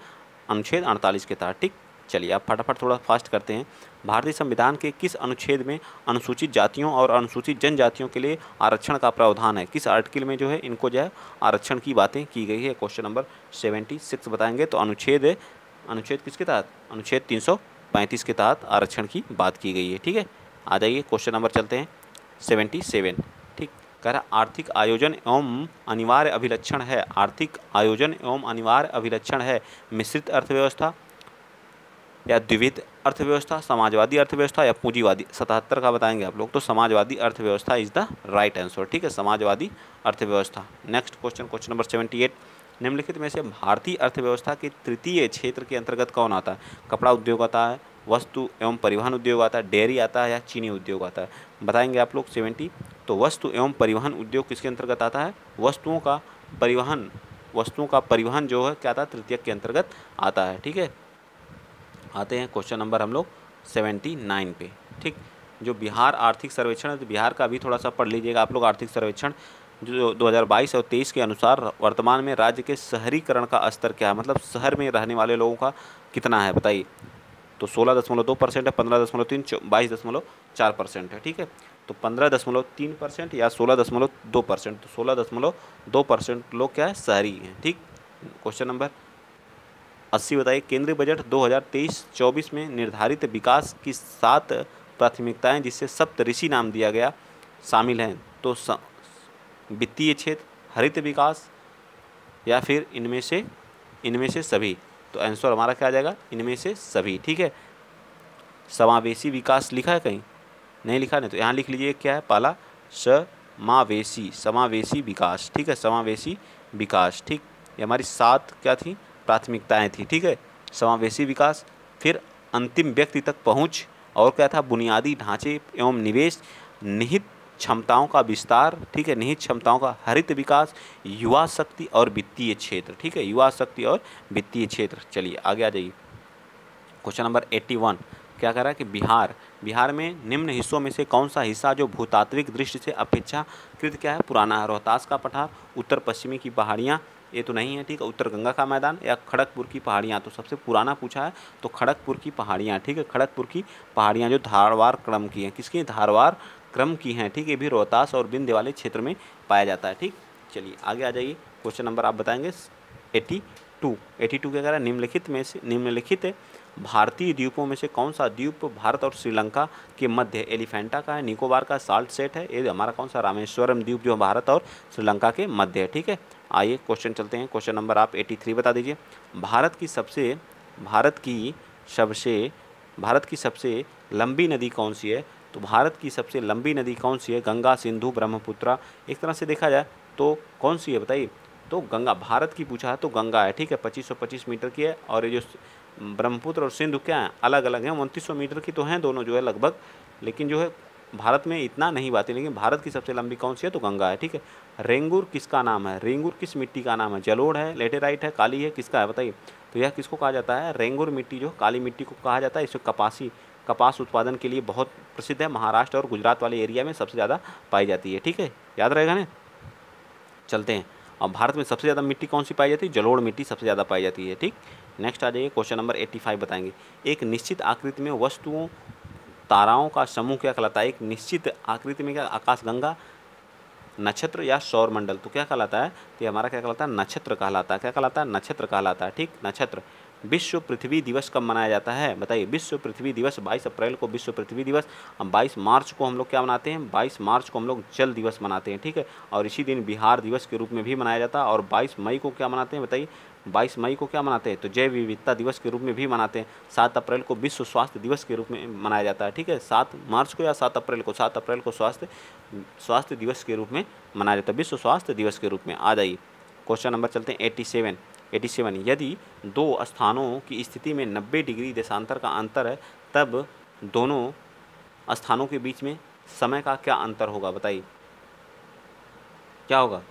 अनुच्छेद 48 के तहत, ठीक। चलिए आप फटाफट थोड़ा फास्ट करते हैं। भारतीय संविधान के किस अनुच्छेद में अनुसूचित जातियों और अनुसूचित जनजातियों के लिए आरक्षण का प्रावधान है, किस आर्टिकल में जो है इनको जो है आरक्षण की बातें की गई है। क्वेश्चन नंबर 76 बताएंगे तो अनुच्छेद किसके तहत, अनुच्छेद 335 के तहत आरक्षण की बात की गई है, ठीक है। आ जाइए क्वेश्चन नंबर चलते हैं 77, ठीक। कह रहा आर्थिक आयोजन एवं अनिवार्य अभिलक्षण है, आर्थिक आयोजन एवं अनिवार्य अभिलक्षण है मिश्रित अर्थव्यवस्था या द्विविध अर्थव्यवस्था, समाजवादी अर्थव्यवस्था या पूंजीवादी। 77 का बताएंगे आप लोग, तो समाजवादी अर्थव्यवस्था इज द राइट आंसर, ठीक है, समाजवादी अर्थव्यवस्था। नेक्स्ट क्वेश्चन, क्वेश्चन नंबर 78 निम्नलिखित में से भारतीय अर्थव्यवस्था के तृतीय क्षेत्र के अंतर्गत कौन आता है, कपड़ा उद्योग आता है, वस्तु एवं परिवहन उद्योग आता है, डेयरी आता है या चीनी उद्योग आता है, बताएंगे आप लोग। 70 तो वस्तु एवं परिवहन उद्योग किसके अंतर्गत आता है, वस्तुओं का परिवहन जो है क्या आता है, तृतीय के अंतर्गत आता है, ठीक है। आते हैं क्वेश्चन नंबर हम लोग 79 पे, ठीक। जो बिहार आर्थिक सर्वेक्षण है, तो बिहार का भी थोड़ा सा पढ़ लीजिएगा आप लोग। आर्थिक सर्वेक्षण जो 2022 और 23 के अनुसार वर्तमान में राज्य के शहरीकरण का स्तर क्या है, मतलब शहर में रहने वाले लोगों का कितना है, बताइए। तो 16.2% है, 15.3, 22.4% है, ठीक है। तो 15.3% या 16.2%, तो 16.2% लोग क्या है, शहरी हैं, ठीक। क्वेश्चन नंबर 80 बताइए केंद्रीय बजट 2023-24 में निर्धारित विकास की 7 प्राथमिकताएं जिससे सप्तऋषि नाम दिया गया शामिल हैं, तो वित्तीय क्षेत्र, हरित विकास या फिर इनमें से सभी। तो आंसर हमारा क्या आ जाएगा, इनमें से सभी, ठीक है। समावेशी विकास लिखा है कहीं, नहीं लिखा, नहीं तो यहाँ लिख लीजिए क्या है, पहला समावेशी विकास, ठीक है, समावेशी विकास, ठीक। ये हमारी 7 क्या थी, प्राथमिकताएं थी, ठीक है। समावेशी विकास, फिर अंतिम व्यक्ति तक पहुंच, और क्या था, बुनियादी ढांचे एवं निवेश, निहित क्षमताओं का विस्तार, ठीक है, निहित क्षमताओं का, हरित विकास, युवा शक्ति और वित्तीय क्षेत्र, ठीक है, युवा शक्ति और वित्तीय क्षेत्र। चलिए आगे आ जाइए। क्वेश्चन नंबर 81 क्या कह रहा है कि बिहार में निम्न हिस्सों में से कौन सा हिस्सा जो भूतात्विक दृष्टि से अपेक्षाकृत क्या है, पुराना है, रोहतास का पठार, उत्तर पश्चिमी की पहाड़ियाँ, ये तो नहीं है, ठीक है, उत्तर गंगा का मैदान या खड़गपुर की पहाड़ियाँ। तो सबसे पुराना पूछा है तो खड़गपुर की पहाड़ियाँ, ठीक है, खड़गपुर की पहाड़ियाँ जो धारवाड़ क्रम की हैं, किसकी, धारवाड़ क्रम की हैं, ठीक है, भी रोहतास और विंध्य वाले क्षेत्र में पाया जाता है, ठीक। चलिए आगे आ जाइए। क्वेश्चन नंबर आप बताएंगे 82 क्या कह रहा है, निम्नलिखित भारतीय द्वीपों में से कौन सा द्वीप भारत और श्रीलंका के मध्य, एलिफेंटा का है, निकोबार का, साल्ट सेट है, ये हमारा कौन सा, रामेश्वरम द्वीप जो भारत और श्रीलंका के मध्य है, ठीक है। आइए क्वेश्चन चलते हैं। क्वेश्चन नंबर आप 83 बता दीजिए। भारत की सबसे लंबी नदी कौन सी है, तो भारत की सबसे लंबी नदी कौन सी है, गंगा, सिंधु, ब्रह्मपुत्रा। एक तरह से देखा जाए तो कौन सी है, बताइए। तो गंगा, भारत की पूछा है तो गंगा है, ठीक है, 2525 मीटर की है, और ये जो ब्रह्मपुत्र और सिंधु क्या है, अलग अलग हैं, 2900 मीटर की तो हैं दोनों जो है लगभग, लेकिन जो है भारत में इतना नहीं बात है, लेकिन भारत की सबसे लंबी कौन सी है, तो गंगा है, ठीक है। रेंगुर किसका नाम है, रेंगुर किस मिट्टी का नाम है, जलोढ़ है, लेटेराइट है, काली है, किसका है, बताइए। तो यह किसको कहा जाता है, रेंगुर मिट्टी जो काली मिट्टी को कहा जाता है। इसमें कपास उत्पादन के लिए बहुत प्रसिद्ध है, महाराष्ट्र और गुजरात वाले एरिया में सबसे ज़्यादा पाई जाती है, ठीक है, याद रहेगा ना। चलते हैं। और भारत में सबसे ज़्यादा मिट्टी कौन सी पाई जाती है, जलोढ़ मिट्टी सबसे ज़्यादा पाई जाती है, ठीक। नेक्स्ट आ जाइए। क्वेश्चन नंबर 85 बताएंगे। एक निश्चित आकृति में वस्तुओं ताराओं का समूह क्या कहलाता है? एक निश्चित आकृति में क्या, आकाशगंगा, नक्षत्र या सौरमंडल। तो क्या कहलाता है? तो ये हमारा क्या कहलाता है? नक्षत्र कहलाता है। क्या कहलाता है? नक्षत्र कहलाता है। ठीक, नक्षत्र। विश्व पृथ्वी दिवस कब मनाया जाता है? बताइए। विश्व पृथ्वी दिवस 22 अप्रैल को विश्व पृथ्वी दिवस। हम 22 मार्च को हम लोग क्या मनाते हैं? 22 मार्च को हम लोग जल दिवस मनाते हैं। ठीक है, और इसी दिन बिहार दिवस के रूप में भी मनाया जाता है। और 22 मई को क्या मनाते हैं? बताइए। 22 मई को क्या मनाते हैं? तो जैव विविधता दिवस के रूप में भी मनाते हैं। 7 अप्रैल को विश्व स्वास्थ्य दिवस के रूप में मनाया जाता है। ठीक है, 7 मार्च को या 7 अप्रैल को? 7 अप्रैल को स्वास्थ्य दिवस के रूप में मनाया जाता है, विश्व स्वास्थ्य दिवस के रूप में। आ जाइए क्वेश्चन नंबर चलते हैं 87। यदि दो स्थानों की स्थिति में 90 डिग्री देशांतर का अंतर है, तब दोनों स्थानों के बीच में समय का क्या अंतर होगा? बताइए क्या होगा?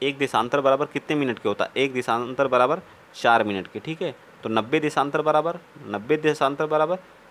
एक देशांतर बराबर कितने मिनट के होता है? एक देशांतर बराबर 4 मिनट के। ठीक है, तो 90 देशांतर बराबर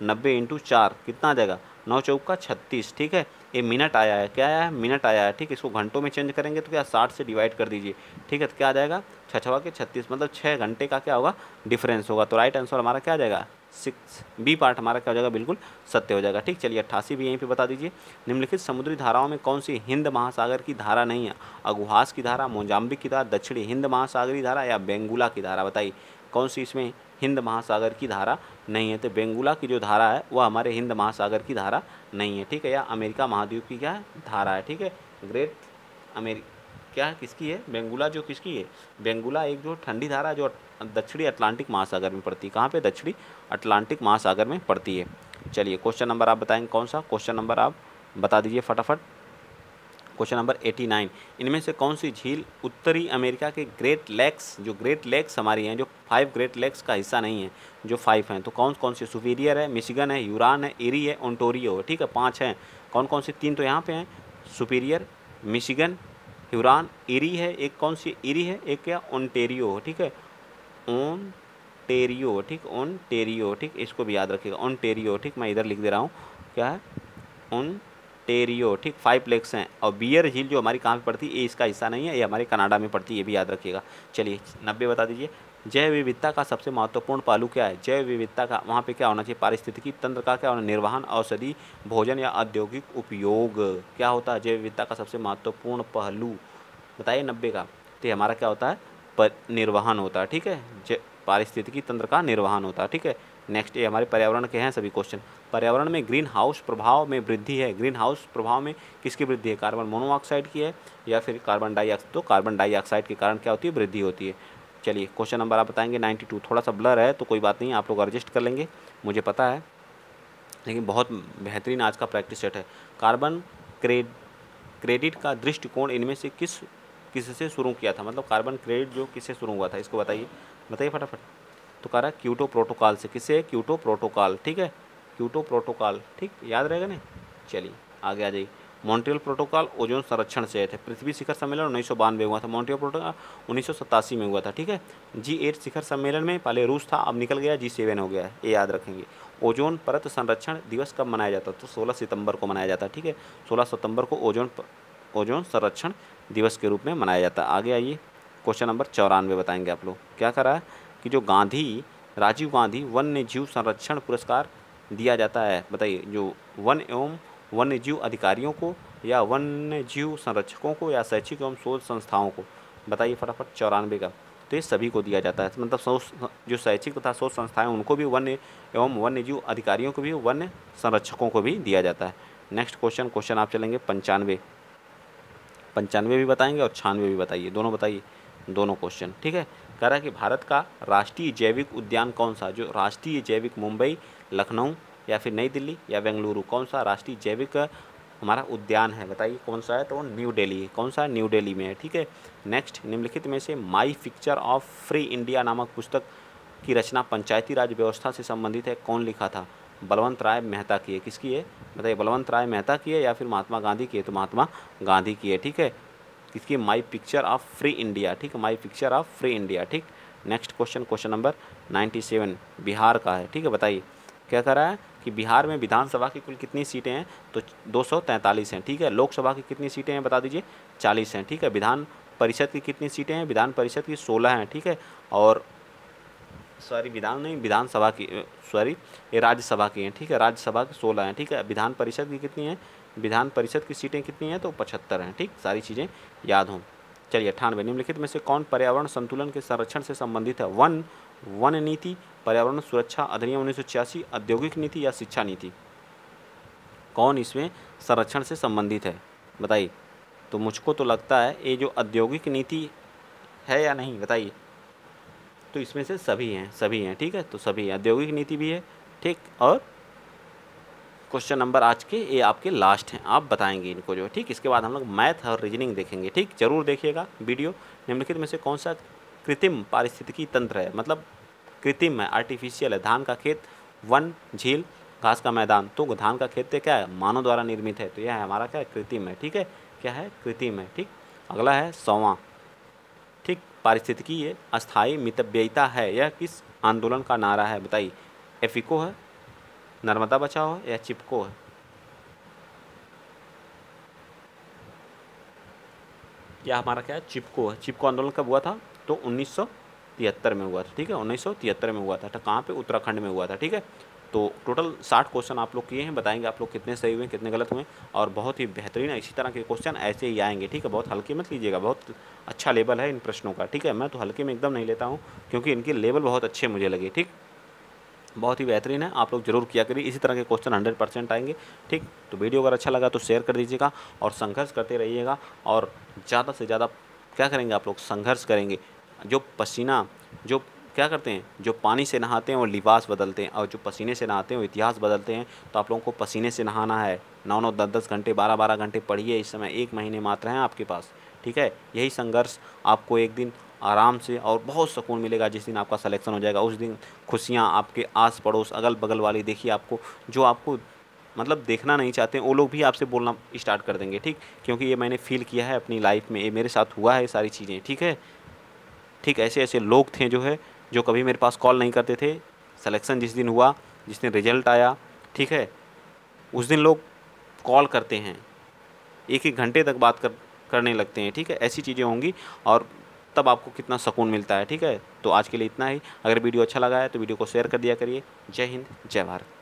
90 इंटू 4 कितना आ जाएगा? 9 चौका 36। ठीक है, ये मिनट आया है। क्या आया है? मिनट आया है। ठीक है, इसको घंटों में चेंज करेंगे तो क्या 60 से डिवाइड कर दीजिए। ठीक है, तो क्या आ जाएगा? 6 छवा के 36, मतलब 6 घंटे का क्या होगा? डिफरेंस होगा। तो राइट आंसर हमारा क्या आ जाएगा? 6 बी पार्ट हमारा क्या हो जाएगा? बिल्कुल सत्य हो जाएगा। ठीक, चलिए 88 भी यहीं पे बता दीजिए। निम्नलिखित समुद्री धाराओं में कौन सी हिंद महासागर की धारा नहीं है? अगुहास की धारा, मोजाम्बिक की धारा, दक्षिणी हिंद महासागरीय धारा या बेंगुला की धारा? बताइए कौन सी इसमें हिंद महासागर की धारा नहीं है? तो बेंगुला की जो धारा है वह हमारे हिंद महासागर की धारा नहीं है। ठीक है, या अमेरिका महाद्वीप की क्या है? धारा है। ठीक है, ग्रेट क्या किसकी है? बेंगुला जो किसकी है? बेंगुला एक जो ठंडी धारा जो दक्षिणी अटलांटिक महासागर में पड़ती है। कहाँ पे? दक्षिणी अटलांटिक महासागर में पड़ती है। चलिए क्वेश्चन नंबर आप बताएंगे कौन सा? क्वेश्चन नंबर आप बता दीजिए फटाफट। Question number 89। इनमें से कौन सी झील उत्तरी अमेरिका के ग्रेट लेक्स, जो ग्रेट लेक्स हमारी हैं, जो 5 ग्रेट लेक्स का हिस्सा नहीं है, जो 5 हैं, तो कौन कौन सी? सुपीरियर है, मिशिगन है, ह्यूरॉन है, एरी है, ओंटारियो है। ठीक है, 5 हैं। कौन कौन सी? 3 तो यहाँ पे हैं, सुपीरियर, मिशिगन, ह्यूरॉन, एरी है। एक कौन सी? एरी है। एक क्या? ओंटारियो। ठीक है, ओंटारियो। ठीक, ओंटारियो। ठीक, इसको भी याद रखिएगा, ओंटारियो। ठीक, मैं इधर लिख दे रहा हूँ, क्या है? ओंटारियो। ठीक, 5 लेक्स हैं। और बियर झील जो हमारी कहाँ पे पड़ती है? ये इसका हिस्सा नहीं है, ये हमारे कनाडा में पड़ती है, ये भी याद रखिएगा। चलिए 90 बता दीजिए। जैव विविधता का सबसे महत्वपूर्ण पहलू क्या है? जैव विविधता का वहाँ पे क्या होना चाहिए? पारिस्थितिकी तंत्र का क्या होना? निर्वहन, औषधि, भोजन या औद्योगिक उपयोग। क्या होता है जैव विविधता का सबसे महत्वपूर्ण पहलू? बताइए 90 का। तो ये हमारा क्या होता है? निर्वहन होता है। ठीक है, पारिस्थितिकी तंत्र का निर्वहन होता है। ठीक है, नेक्स्ट ये हमारे पर्यावरण के हैं सभी क्वेश्चन। पर्यावरण में ग्रीन हाउस प्रभाव में वृद्धि है। ग्रीन हाउस प्रभाव में किसकी वृद्धि है? कार्बन मोनोऑक्साइड की है या फिर कार्बन डाइऑक्साइड? तो कार्बन डाइऑक्साइड के कारण क्या होती है? वृद्धि होती है। चलिए क्वेश्चन नंबर आप बताएंगे 92। थोड़ा सा ब्लर है तो कोई बात नहीं, आप लोग एडजस्ट कर लेंगे, मुझे पता है, लेकिन बहुत बेहतरीन आज का प्रैक्टिस सेट है। कार्बन क्रेडिट का दृष्टिकोण इनमें से किससे शुरू किया था? मतलब कार्बन क्रेडिट जो किससे शुरू हुआ था, इसको बताइए फटाफट। तो कह रहा है क्योटो प्रोटोकॉल से। किससे? Kyoto protocol. ठीक है, क्योटो प्रोटोकॉल। ठीक, याद रहेगा नहीं? चलिए आगे आ जाइए। मॉन्ट्रियल प्रोटोकॉल ओजोन संरक्षण से थे। पृथ्वी शिखर सम्मेलन 1992 हुआ था। मॉन्ट्रियल प्रोटोकॉल 1987 में हुआ था। ठीक है, G8 शिखर सम्मेलन में पहले रूस था, अब निकल गया, G7 हो गया है, ये याद रखेंगे। ओजोन परत संरक्षण दिवस कब मनाया जाता? तो 16 सितंबर को मनाया जाता है। ठीक है, 16 सितंबर को ओजोन संरक्षण दिवस के रूप में मनाया जाता है। आगे आइए क्वेश्चन नंबर 94 बताएंगे आप लोग। क्या कर रहा है कि जो राजीव गांधी वन्य जीव संरक्षण पुरस्कार दिया जाता है, बताइए, जो वन एवं वन्य जीव अधिकारियों को या वन्य जीव संरक्षकों को या शैक्षिक एवं शोध संस्थाओं को? बताइए फटाफट 94 का। तो ये सभी को दिया जाता है, मतलब जो शैक्षिक तथा शोध संस्थाएं उनको भी वन्य एवं वन्य जीव अधिकारियों को भी, वन्य संरक्षकों को भी दिया जाता है। नेक्स्ट क्वेश्चन आप चलेंगे 95 भी बताएंगे और 96 भी बताइए, दोनों बताइए, दोनों क्वेश्चन। ठीक है, कह रहा है कि भारत का राष्ट्रीय जैविक उद्यान कौन सा? जो राष्ट्रीय जैविक मुंबई, लखनऊ या फिर नई दिल्ली या बेंगलुरु, कौन सा राष्ट्रीय जैविक हमारा उद्यान है? बताइए कौन सा है? तो न्यू दिल्ली है। कौन सा? न्यू दिल्ली में है। ठीक है, नेक्स्ट, निम्नलिखित में से my picture of free India नामक पुस्तक की रचना पंचायती राज व्यवस्था से संबंधित है, कौन लिखा था? बलवंत राय मेहता की है। किसकी है? बताइए, बलवंत राय मेहता की है या फिर महात्मा गांधी की है? तो महात्मा गांधी की है। ठीक है, किसकी? My picture of free India. ठीक है, my picture of free India. ठीक, नेक्स्ट क्वेश्चन नंबर 97 बिहार का है। ठीक है, बताइए क्या कर रहा है कि बिहार में विधानसभा की कुल कितनी सीटें हैं? तो 243 हैं। ठीक है, लोकसभा की कितनी सीटें हैं बता दीजिए? 40 हैं। ठीक है, विधान परिषद की कितनी सीटें हैं? विधान परिषद की 16 हैं। ठीक है, और सॉरी विधान नहीं, विधानसभा की, सॉरी ये राज्यसभा की हैं, ठीक है। राज्यसभा की 16 हैं, ठीक है। विधान परिषद की कितनी हैं, विधान परिषद की सीटें कितनी हैं, तो 75 हैं, ठीक। सारी चीज़ें याद हों। चलिए 98, निम्नलिखित में से कौन पर्यावरण संतुलन के संरक्षण से संबंधित है? वन नीति, पर्यावरण सुरक्षा अधिनियम 1986, औद्योगिक नीति या शिक्षा नीति? कौन इसमें संरक्षण से संबंधित है, बताइए। तो मुझको तो लगता है ये जो औद्योगिक नीति है या नहीं, बताइए। तो इसमें से सभी हैं, ठीक है। तो सभी औद्योगिक नीति भी है, ठीक। और क्वेश्चन नंबर आज के ये आपके लास्ट हैं, आप बताएंगे इनको जो, ठीक। इसके बाद हम लोग मैथ और रीजनिंग देखेंगे, ठीक। जरूर देखिएगा वीडियो। निम्नलिखित में से कौन सा कृत्रिम पारिस्थितिकी तंत्र है, मतलब कृत्रिम है, आर्टिफिशियल है? धान का खेत, वन, झील, घास का मैदान। तो धान का खेत क्या है, मानव द्वारा निर्मित है, तो यह है हमारा क्या है, कृत्रिम है, ठीक है। क्या है, कृत्रिम है, ठीक। अगला है 100वां, ठीक। पारिस्थितिकी ये अस्थायी मितव्ययिता है, यह किस आंदोलन का नारा है, बताइए। एफिको है, नर्मदा बचाओ है, या चिपको है? या हमारा क्या है, चिपको है। चिपको आंदोलन कब हुआ था, तो 1973 में हुआ था, ठीक है। 1973 में हुआ था, कहाँ पे, उत्तराखंड में हुआ था, ठीक है। तो टोटल 60 क्वेश्चन आप लोग किए हैं, बताएंगे आप लोग कितने सही हुए कितने गलत हुए। और बहुत ही बेहतरीन है, इसी तरह के क्वेश्चन ऐसे ही आएंगे, ठीक है। बहुत हल्के मत लीजिएगा, बहुत अच्छा लेवल है इन प्रश्नों का, ठीक है। मैं तो हल्के में एकदम नहीं लेता हूँ, क्योंकि इनके लेवल बहुत अच्छे मुझे लगे, ठीक। बहुत ही बेहतरीन है, आप लोग जरूर किया करिए, इसी तरह के क्वेश्चन 100% आएंगे, ठीक। तो वीडियो अगर अच्छा लगा तो शेयर कर दीजिएगा और संघर्ष करते रहिएगा। और ज़्यादा से ज़्यादा क्या करेंगे आप लोग, संघर्ष करेंगे। जो पसीना, जो क्या करते हैं, जो पानी से नहाते हैं वो लिबास बदलते हैं, और जो पसीने से नहाते हैं वो इतिहास बदलते हैं। तो आप लोगों को पसीने से नहाना है, 9-9, 10-10 घंटे, 12-12 घंटे पढ़िए। इस समय 1 महीने मात्र हैं आपके पास, ठीक है। यही संघर्ष आपको एक दिन आराम से और बहुत सुकून मिलेगा। जिस दिन आपका सिलेक्शन हो जाएगा उस दिन खुशियाँ आपके आस पड़ोस अगल बगल वाली, देखिए आपको जो आपको मतलब देखना नहीं चाहते हैं वो लोग भी आपसे बोलना स्टार्ट कर देंगे, ठीक। क्योंकि ये मैंने फील किया है अपनी लाइफ में, ये मेरे साथ हुआ है ये सारी चीज़ें, ठीक है। ठीक, ऐसे ऐसे लोग थे जो है, जो कभी मेरे पास कॉल नहीं करते थे। सिलेक्शन जिस दिन हुआ, जिस दिन रिजल्ट आया, ठीक है, उस दिन लोग कॉल करते हैं, 1-1 घंटे तक बात करने लगते हैं, ठीक है। ऐसी चीज़ें होंगी और तब आपको कितना सुकून मिलता है, ठीक है। तो आज के लिए इतना ही। अगर वीडियो अच्छा लगा है तो वीडियो को शेयर कर दिया करिए। जय हिंद, जय भारत।